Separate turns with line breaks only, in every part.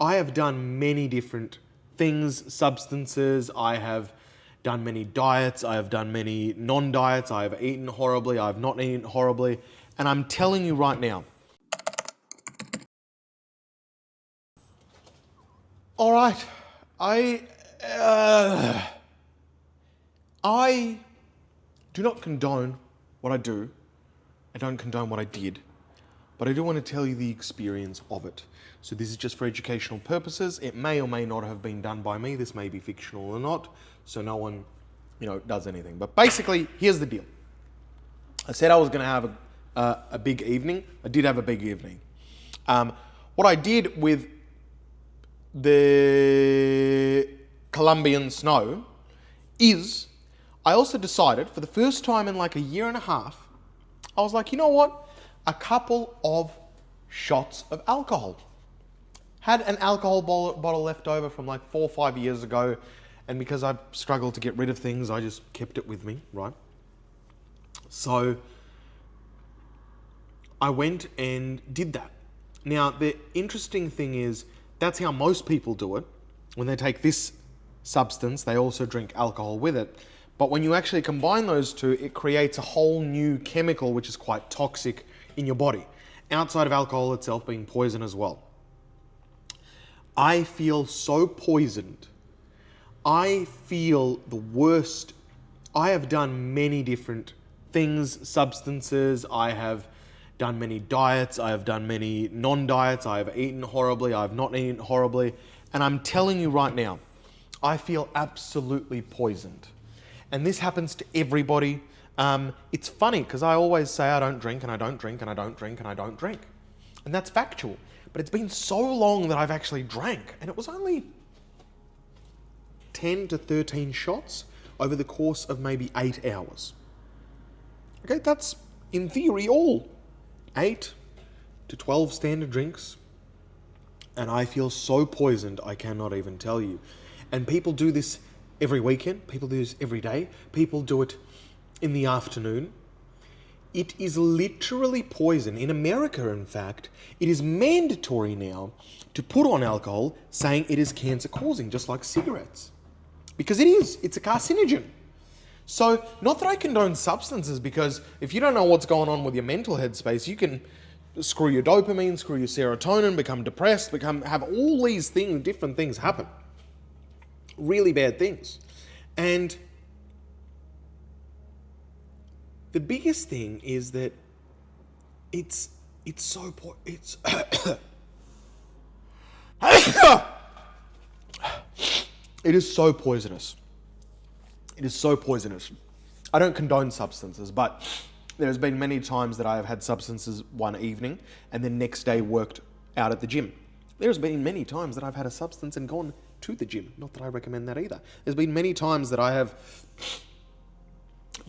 I have done many different things, substances. I have done many diets. I have done many non-diets. I have eaten horribly. I have not eaten horribly. And I'm telling you right now, all right, I do not condone what I do. I don't condone what I did, but I do want to tell you the experience of it. So this is just for educational purposes. It may or may not have been done by me. This may be fictional or not, so no one, does anything. But basically, here's the deal. I said I was going to have a big evening. I did have a big evening. What I did with the Colombian snow is I also decided for the first time in like a year and a half, I was like, you know what? A couple of shots of alcohol. Had an alcohol bottle left over from like 4 or 5 years ago, and because I struggled to get rid of things, I just kept it with me, right? So I went and did that. Now, the interesting thing is that's how most people do it. When they take this substance, they also drink alcohol with it. But when you actually combine those two, it creates a whole new chemical which is quite toxic in your body, outside of alcohol itself being poison as well. I feel so poisoned. I feel the worst. I have done many different things, substances. I have done many diets. I have done many non-diets. I have eaten horribly. I have not eaten horribly. And I'm telling you right now, I feel absolutely poisoned. And this happens to everybody. It's funny because I always say I don't drink and I don't drink and I don't drink and I don't drink. And that's factual. But it's been so long that I've actually drank. And it was only 10 to 13 shots over the course of maybe 8 hours. Okay, that's in theory all 8 to 12 standard drinks. And I feel so poisoned, I cannot even tell you. And people do this every weekend. People do this every day. People do it in the afternoon. It is literally poison. In America, in fact, it is mandatory now to put on alcohol saying it is cancer causing, just like cigarettes. Because it is. It's a carcinogen. So, not that I condone substances, because if you don't know what's going on with your mental headspace, you can screw your dopamine, screw your serotonin, become depressed, have all these things, different things happen. Really bad things. And the biggest thing is that it's so it's it is so poisonous. It is so poisonous. I don't condone substances, but there's been many times that I have had substances one evening and the next day worked out at the gym. There's been many times that I've had a substance and gone to the gym. Not that I recommend that either. There's been many times that I have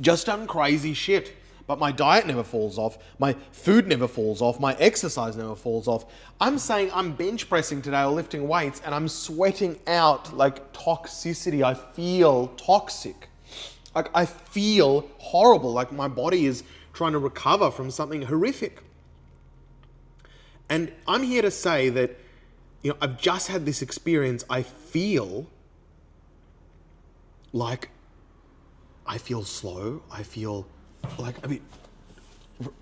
just done crazy shit, but my diet never falls off, my food never falls off, my exercise never falls off. I'm saying I'm bench pressing today or lifting weights and I'm sweating out like toxicity. I feel toxic. Like I feel horrible, like my body is trying to recover from something horrific. And I'm here to say that, I've just had this experience. I feel like I feel slow. I feel like a bit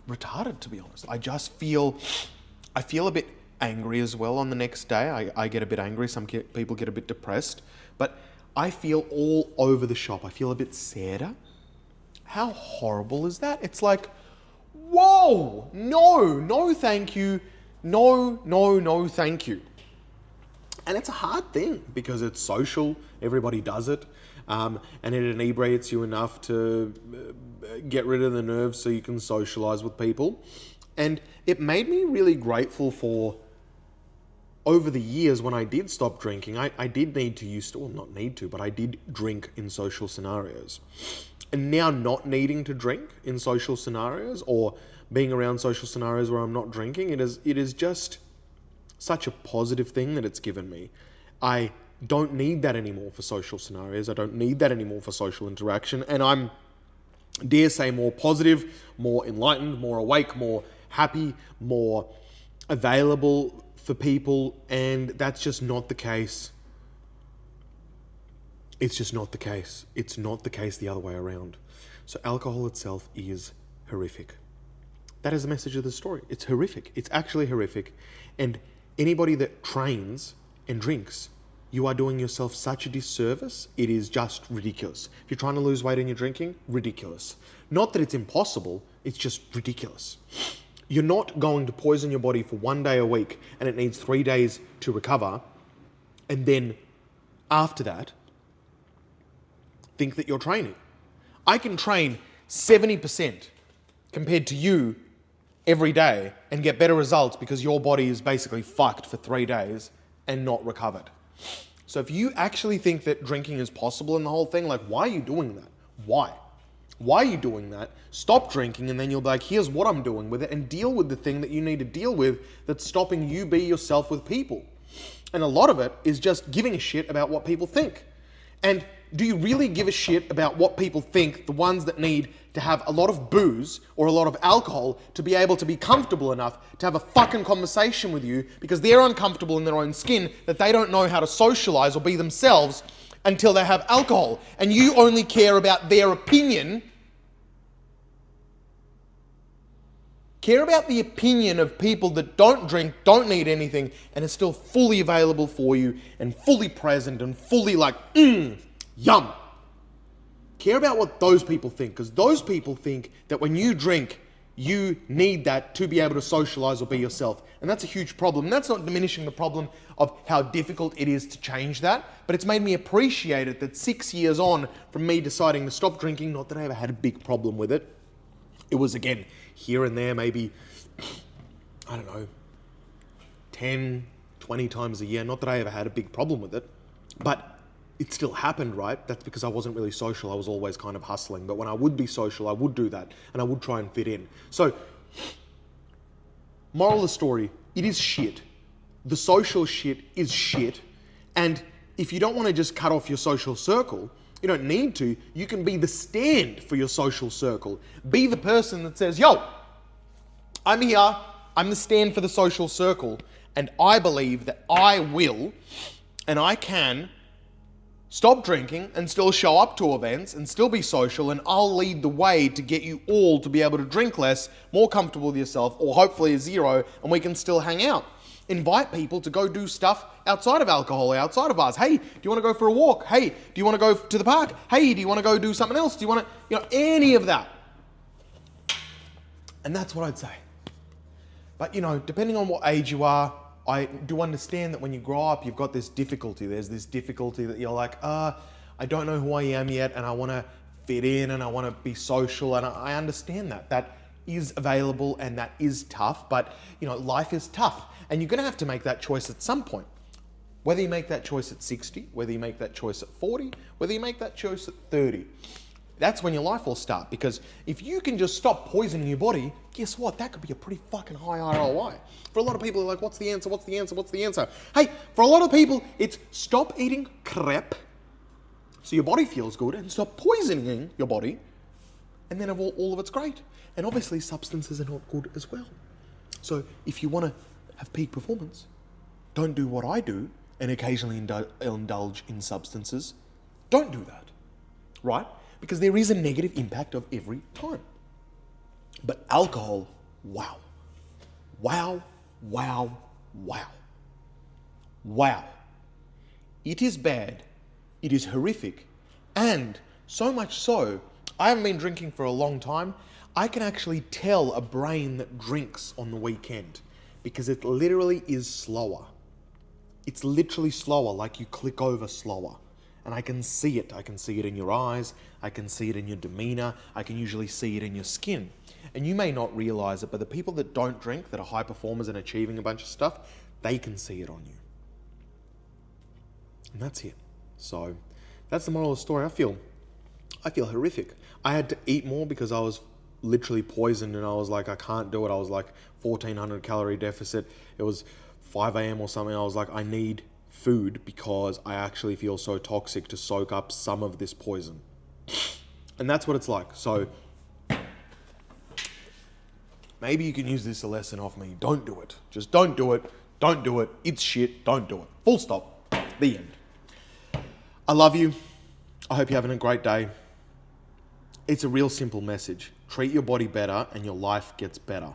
retarded, to be honest. I feel a bit angry as well on the next day. I get a bit angry. Some people get a bit depressed. But I feel all over the shop. I feel a bit sadder. How horrible is that? It's like, whoa, no, thank you. No, thank you. And it's a hard thing because it's social. Everybody does it. And it inebriates you enough to get rid of the nerves so you can socialize with people. And it made me really grateful for, over the years when I did stop drinking, I did need to use to, well, not need to, but I did drink in social scenarios. And now not needing to drink in social scenarios or being around social scenarios where I'm not drinking, it is just such a positive thing that it's given me. I don't need that anymore for social scenarios. I don't need that anymore for social interaction. And I'm, dare say, more positive, more enlightened, more awake, more happy, more available for people, and that's just not the case. It's just not the case. It's not the case the other way around. So alcohol itself is horrific. That is the message of the story. It's horrific. It's actually horrific. And anybody that trains and drinks, you are doing yourself such a disservice. It is just ridiculous. If you're trying to lose weight and you're drinking, ridiculous. Not that it's impossible, it's just ridiculous. You're not going to poison your body for 1 day a week and it needs 3 days to recover. And then after that, think that you're training. I can train 70% compared to you every day and get better results because your body is basically fucked for 3 days and not recovered. So if you actually think that drinking is possible in the whole thing, like, why are you doing that? Why? Why are you doing that? Stop drinking, and then you'll be like, here's what I'm doing with it, and deal with the thing that you need to deal with that's stopping you be yourself with people. And a lot of it is just giving a shit about what people think. And do you really give a shit about what people think, the ones that need to have a lot of booze or a lot of alcohol to be able to be comfortable enough to have a fucking conversation with you because they're uncomfortable in their own skin, that they don't know how to socialize or be themselves until they have alcohol, and you only care about their opinion? Care about the opinion of people that don't drink, don't need anything, and are still fully available for you and fully present and fully like, yum. Care about what those people think, because those people think that when you drink, you need that to be able to socialize or be yourself. And that's a huge problem. And that's not diminishing the problem of how difficult it is to change that, but it's made me appreciate it that 6 years on from me deciding to stop drinking, not that I ever had a big problem with it. It was, again, here and there, maybe, I don't know, 10, 20 times a year. Not that I ever had a big problem with it, but it still happened, right? That's because I wasn't really social. I was always kind of hustling. But when I would be social, I would do that, and I would try and fit in. So, moral of the story, it is shit. The social shit is shit. And if you don't want to just cut off your social circle, you don't need to. You can be the stand for your social circle. Be the person that says, yo, I'm here. I'm the stand for the social circle. And I believe that I will and I can stop drinking and still show up to events and still be social, and I'll lead the way to get you all to be able to drink less, more comfortable with yourself, or hopefully a zero, and we can still hang out. Invite people to go do stuff outside of alcohol, outside of bars. Hey, do you want to go for a walk? Hey, do you want to go to the park? Hey, do you want to go do something else? Do you want to, any of that? And that's what I'd say. But, depending on what age you are, I do understand that when you grow up, you've got this difficulty. There's this difficulty that you're like, I don't know who I am yet, and I want to fit in, and I want to be social, and I understand that. That is available, and that is tough, but, life is tough. And you're going to have to make that choice at some point. Whether you make that choice at 60, whether you make that choice at 40, whether you make that choice at 30. That's when your life will start. Because if you can just stop poisoning your body, guess what? That could be a pretty fucking high ROI. For a lot of people, they're like, what's the answer? What's the answer? What's the answer? Hey, for a lot of people, it's stop eating crap so your body feels good, and stop poisoning your body, and then all of it's great. And obviously, substances are not good as well. So if you want to have peak performance, don't do what I do and occasionally indulge in substances. Don't do that, right? Because there is a negative impact of every time. But alcohol, wow. Wow, wow, wow. Wow. It is bad. It is horrific. And so much so, I haven't been drinking for a long time. I can actually tell a brain that drinks on the weekend because it literally is slower. It's literally slower, like you click over slower. And I can see it. I can see it in your eyes. I can see it in your demeanor. I can usually see it in your skin. And you may not realize it, but the people that don't drink, that are high performers and achieving a bunch of stuff, they can see it on you. And that's it. So that's the moral of the story. I feel horrific. I had to eat more because I was literally poisoned, and I was like, I can't do it. I was like 1,400 calorie deficit. It was 5 a.m. or something. I was like, I need food because I actually feel so toxic to soak up some of this poison. And that's what it's like. So maybe you can use this as a lesson off me. Don't do it. Just don't do it. Don't do it. It's shit. Don't do it. Full stop. The end. I love you. I hope you're having a great day. It's a real simple message. Treat your body better and your life gets better.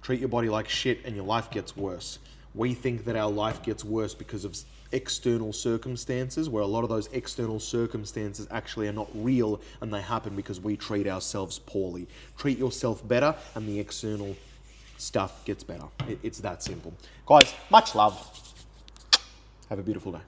Treat your body like shit and your life gets worse. We think that our life gets worse because of external circumstances, where a lot of those external circumstances actually are not real and they happen because we treat ourselves poorly. Treat yourself better and the external stuff gets better. It's that simple. Guys, much love. Have a beautiful day.